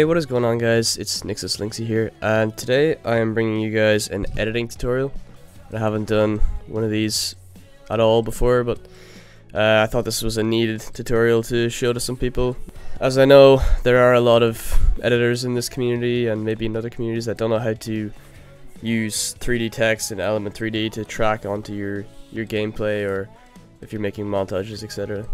Hey, what is going on, guys? It's Nixus Linksy here, and today I am bringing you guys an editing tutorial. I haven't done one of these at all before, but I thought this was a needed tutorial to show to some people. As I know, there are a lot of editors in this community and maybe in other communities that don't know how to use 3D text and Element 3D to track onto your gameplay, or if you're making montages, etc.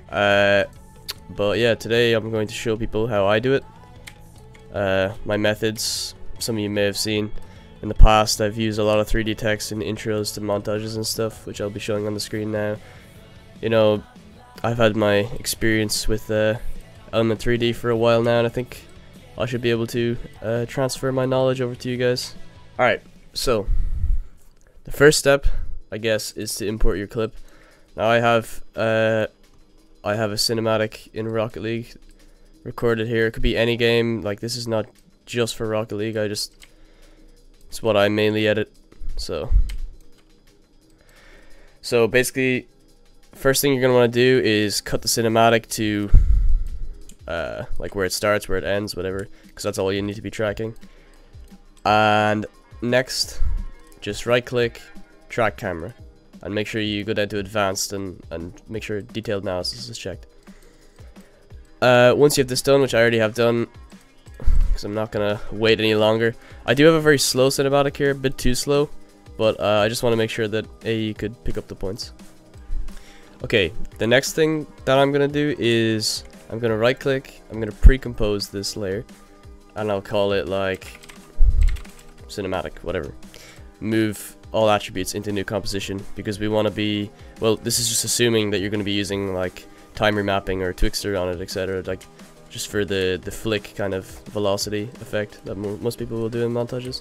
But yeah, today I'm going to show people how I do it. My methods, some of you may have seen in the past. I've used a lot of 3D text in intros to montages and stuff, which I'll be showing on the screen now. You know, I've had my experience with Element 3D for a while now, and I think I should be able to transfer my knowledge over to you guys. Alright, so the first step, I guess, is to import your clip. Now I have a cinematic in Rocket League recorded here. It could be any game. Like, this is not just for Rocket League. It's what I mainly edit. So basically, first thing you're gonna want to do is cut the cinematic to like where it starts, where it ends, whatever, because that's all you need to be tracking. And next, just right click, track camera, and make sure you go down to advanced and make sure detailed analysis is checked. Once you have this done, which I already have done, because I'm not gonna wait any longer. I do have a very slow cinematic here, a bit too slow, but I just want to make sure that you could pick up the points. Okay, the next thing that I'm gonna do is I'm gonna right click, I'm gonna pre-compose this layer, and I'll call it like cinematic, whatever. Move all attributes into new composition, because we want to be, well, this is just assuming that you're going to be using like time remapping or Twixtor on it, etc., like just for the flick kind of velocity effect that most people will do in montages.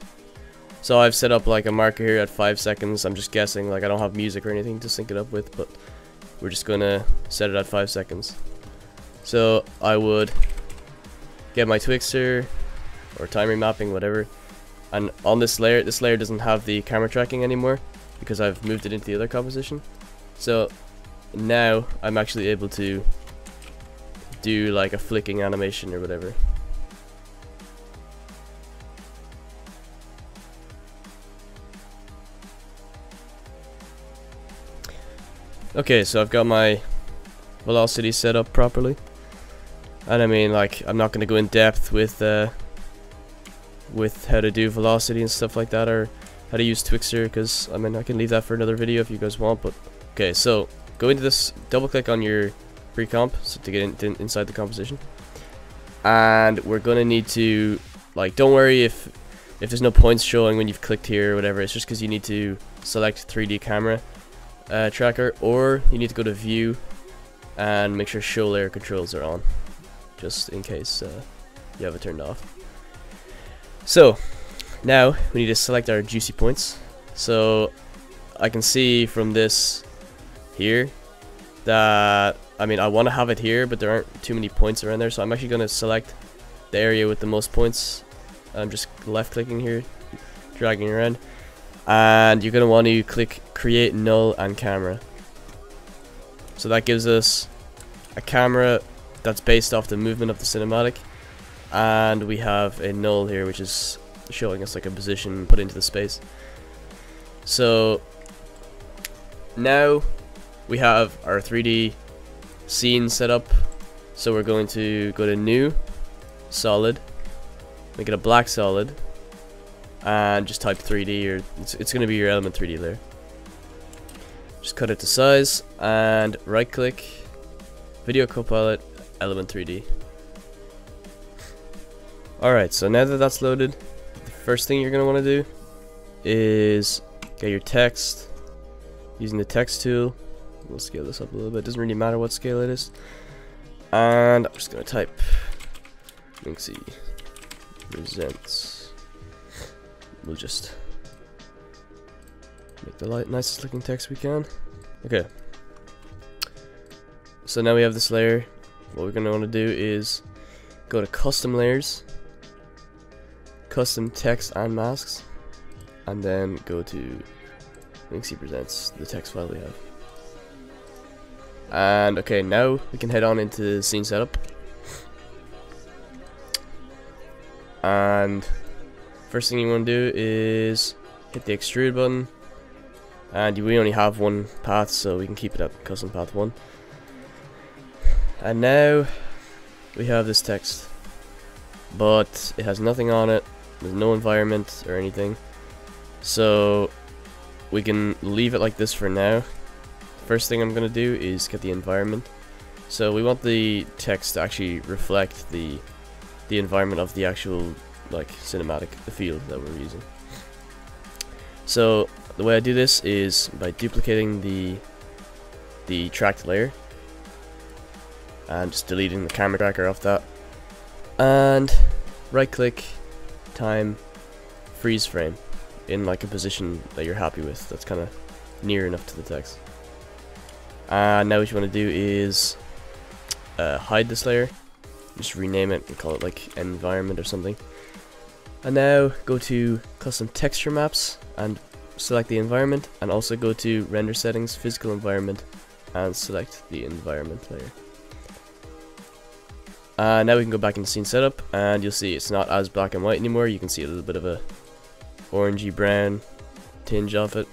So I've set up like a marker here at 5 seconds. I'm just guessing, like I don't have music or anything to sync it up with, but we're just gonna set it at 5 seconds. So I would get my Twixtor or time remapping, whatever. And on this layer doesn't have the camera tracking anymore because I've moved it into the other composition. So now I'm actually able to do like a flicking animation or whatever. Okay, so I've got my velocity set up properly. And I mean, like, I'm not going to go in depth with how to do velocity and stuff like that, or how to use Twixtor, because I mean I can leave that for another video if you guys want. But okay, so go into this, double click on your pre-comp so to get inside the composition, and we're gonna need to, like, don't worry if there's no points showing when you've clicked here or whatever. It's just because you need to select 3D camera tracker, or you need to go to view and make sure show layer controls are on, just in case you have it turned off. So now we need to select our juicy points. So I can see from this here that, I mean, I want to have it here, but there aren't too many points around there, so I'm actually going to select the area with the most points. I'm just left clicking here, dragging around, and you're going to want to click create null and camera. So that gives us a camera that's based off the movement of the cinematic. And we have a null here, which is showing us like a position put into the space. So now we have our 3D scene set up. So we're going to go to new, solid, make it a black solid, and just type 3D, or it's going to be your Element 3D layer. Just cut it to size and right click, video Copilot, Element 3D. Alright, so now that that's loaded, the first thing you're going to want to do is get your text using the text tool. We'll scale this up a little bit, doesn't really matter what scale it is. And I'm just going to type Linksy presents. We'll just make the nicest looking text we can. Okay. So now we have this layer. What we're going to want to do is go to custom layers, custom text and masks, and then go to Linksy presents, the text file we have. And okay, now we can head on into scene setup. And first thing you want to do is hit the extrude button, and we only have one path, so we can keep it at custom path 1. And now we have this text, but it has nothing on it. There's no environment or anything, so we can leave it like this for now. First thing I'm gonna do is get the environment. So we want the text to actually reflect the environment of the actual like cinematic, the field that we're using. So the way I do this is by duplicating the tracked layer and just deleting the camera tracker off that, and right click, time, freeze frame in like a position that you're happy with, that's kind of near enough to the text. And now what you want to do is hide this layer, just rename it and call it like environment or something. And now go to custom texture maps and select the environment, and also go to render settings, physical environment, and select the environment layer. Now we can go back into scene setup, and you'll see it's not as black and white anymore. You can see a little bit of a orangey brown tinge off it.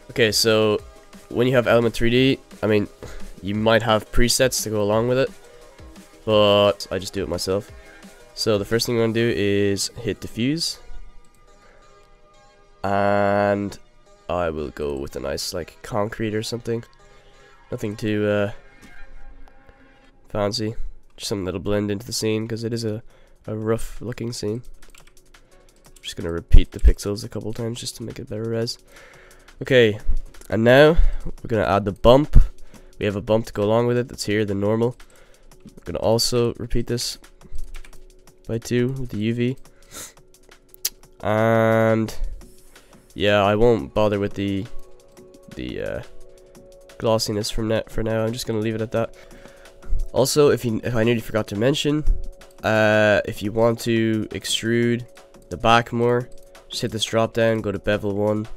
Okay, so when you have Element 3D, I mean, you might have presets to go along with it, but I just do it myself. So the first thing we want to do is hit diffuse, and I will go with a nice like concrete or something. Nothing too fancy, just something that'll blend into the scene because it is a rough looking scene. I'm just gonna repeat the pixels a couple times just to make it better res. Okay, and now we're gonna add the bump. We have a bump to go along with it that's here, the normal. We're gonna also repeat this by 2 with the UV. And yeah, I won't bother with the glossiness for now. I'm just gonna leave it at that. Also, if I nearly forgot to mention, if you want to extrude the back more, just hit this drop down, go to bevel 1,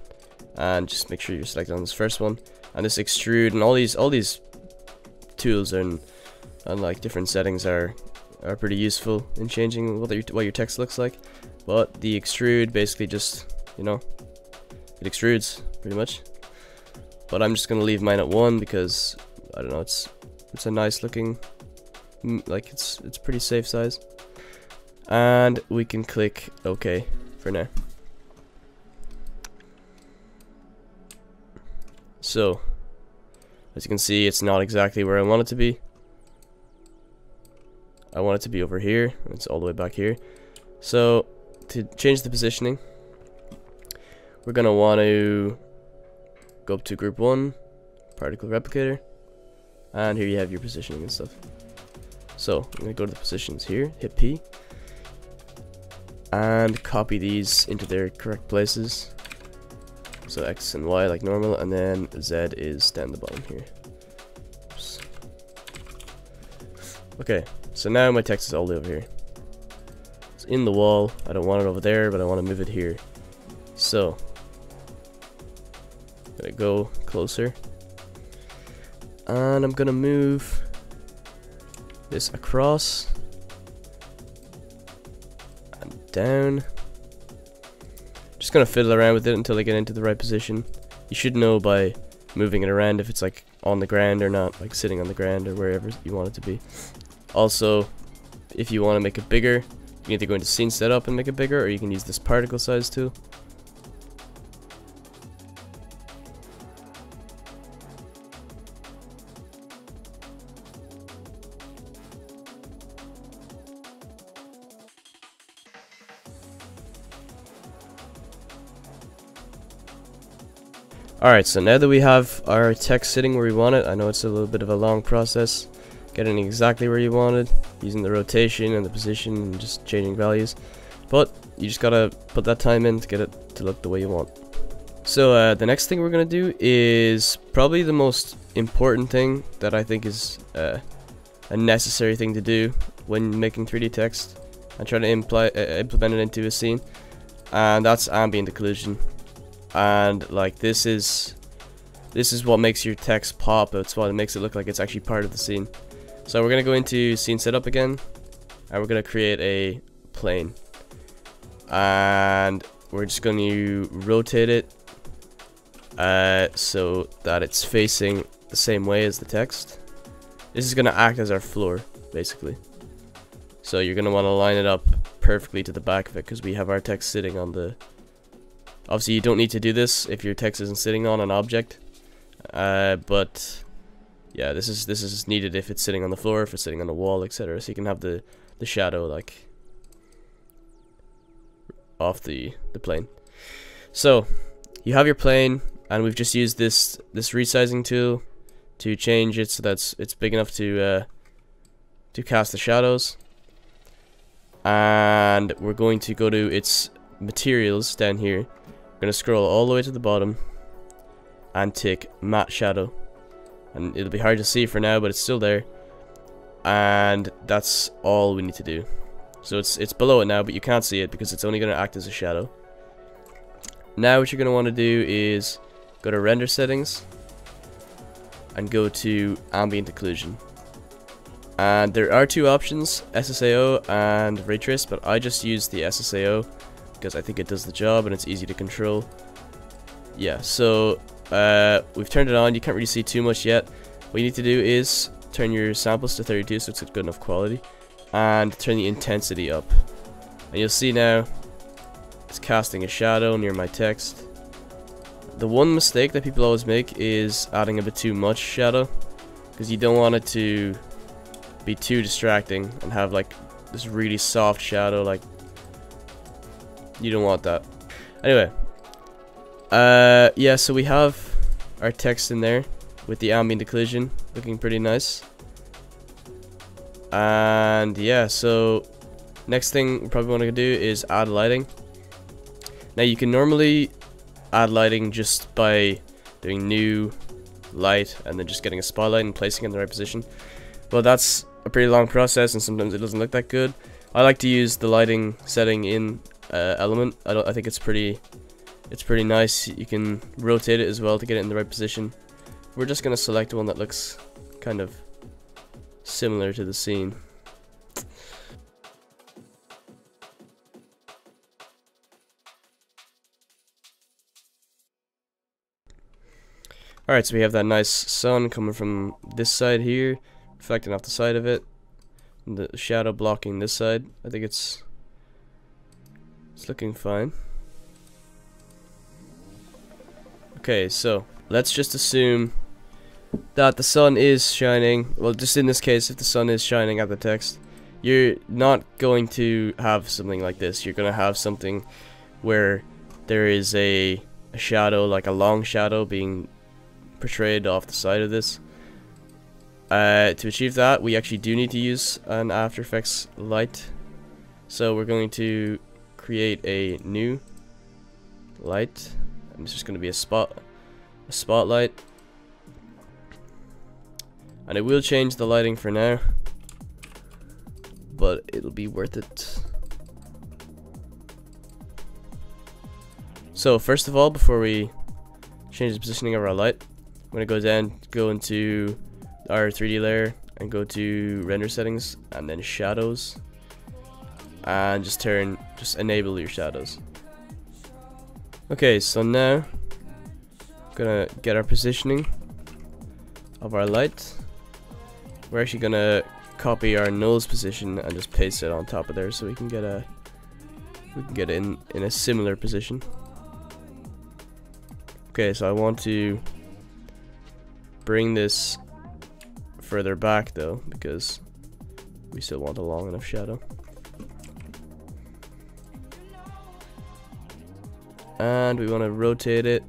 and just make sure you're selected on this first one. And this extrude and all these tools and like different settings are pretty useful in changing what your text looks like. But the extrude basically just, you know, it extrudes pretty much. But I'm just gonna leave mine at 1 because I don't know, it's a nice looking, like it's pretty safe size. And we can click OK for now. So as you can see, it's not exactly where I want it to be. I want it to be over here. It's all the way back here. So to change the positioning, we're gonna want to go up to group 1, particle replicator, and here you have your positioning and stuff. So I'm gonna go to the positions here, hit P, and copy these into their correct places. So X and Y like normal, and then Z is down the bottom here. Oops. Okay, so now my text is all the way over here. It's in the wall. I don't want it over there, but I want to move it here. So I'm gonna go closer, and I'm gonna move this across and down. Just gonna fiddle around with it until I get into the right position. You should know by moving it around if it's like on the ground or not, like sitting on the ground or wherever you want it to be. Also, if you want to make it bigger, you can either go into scene setup and make it bigger, or you can use this particle size tool. Alright, so now that we have our text sitting where we want it, I know it's a little bit of a long process getting exactly where you want it, using the rotation and the position and just changing values, but you just gotta put that time in to get it to look the way you want. So the next thing we're gonna do is probably the most important thing that I think is a necessary thing to do when making 3D text and trying to implement it into a scene, and that's ambient occlusion. And like this is what makes your text pop. It's what makes it look like it's actually part of the scene. So we're gonna go into scene setup again, and we're gonna create a plane, and we're just going to rotate it so that it's facing the same way as the text. This is going to act as our floor, basically. So you're going to want to line it up perfectly to the back of it, because we have our text sitting on the... Obviously you don't need to do this if your text isn't sitting on an object, but yeah, this is needed if it's sitting on the floor, if it's sitting on the wall, etc. So you can have the shadow like off the plane. So you have your plane, and we've just used this resizing tool to change it so that it's big enough to cast the shadows. And we're going to go to its materials down here. We're going to scroll all the way to the bottom and tick matte shadow, and it'll be hard to see for now, but it's still there, and that's all we need to do. So it's below it now, but you can't see it because it's only going to act as a shadow. Now what you're going to want to do is go to render settings and go to ambient occlusion. And there are two options, SSAO and ray trace, but I just use the SSAO because I think it does the job and it's easy to control. Yeah, so we've turned it on. You can't really see too much yet. What you need to do is turn your samples to 32 so it's good enough quality, and turn the intensity up. And you'll see now it's casting a shadow near my text. The one mistake that people always make is adding a bit too much shadow, because you don't want it to be too distracting and have like this really soft shadow. Like, you don't want that. Anyway, yeah, so we have our text in there with the ambient occlusion looking pretty nice. And yeah, so next thing we probably want to do is add lighting. Now you can normally add lighting just by doing new light and then just getting a spotlight and placing it in the right position. Well, that's a pretty long process, and sometimes it doesn't look that good. I like to use the lighting setting in Element. I think it's pretty nice. You can rotate it as well to get it in the right position. We're just gonna select one that looks kind of similar to the scene. Alright, so we have that nice sun coming from this side here, reflecting off the side of it, and the shadow blocking this side. I think it's looking fine. Okay, so let's just assume that the sun is shining. Well, just in this case, if the sun is shining at the text, you're not going to have something like this. You're going to have something where there is a shadow, like a long shadow being portrayed off the side of this. To achieve that, we actually do need to use an After Effects light. So we're going to create a new light, and it's just going to be a spotlight, and it will change the lighting for now, but it'll be worth it. So first of all, before we change the positioning of our light, I'm going to go into our 3D layer and go to render settings and then shadows, and just enable your shadows. Okay, so now I'm gonna get our positioning of our light. We're actually gonna copy our nose position and just paste it on top of there so we can get it in a similar position. Okay, so I want to bring this further back though, because we still want a long enough shadow. And we want to rotate it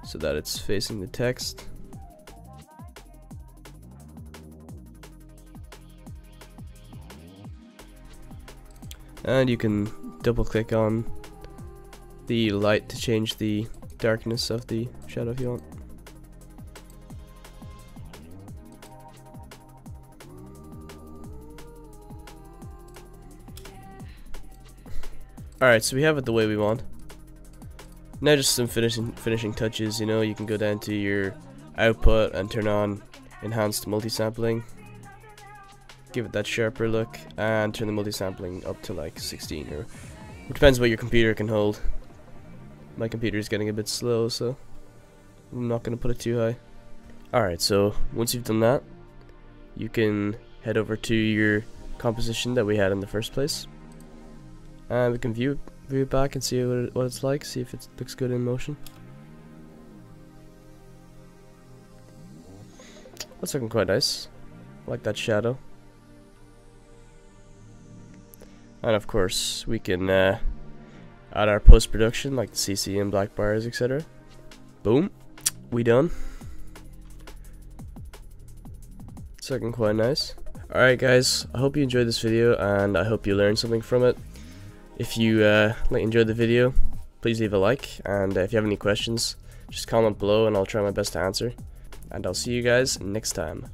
so that it's facing the text. And you can double click on the light to change the darkness of the shadow if you want. Alright, so we have it the way we want. Now just some finishing touches, you know. You can go down to your output and turn on enhanced multi-sampling. give it that sharper look, and turn the multi-sampling up to like 16, or it depends what your computer can hold. My computer is getting a bit slow, so I'm not going to put it too high. Alright, so once you've done that, you can head over to your composition that we had in the first place, and we can view it back and see what it's like, see if it looks good in motion. That's looking quite nice. I like that shadow. And of course, we can add our post-production, like the CC and black bars, etc. Boom, we done. It's looking quite nice. Alright guys, I hope you enjoyed this video, and I hope you learned something from it. If you enjoyed the video, please leave a like, and if you have any questions, just comment below and I'll try my best to answer. And I'll see you guys next time.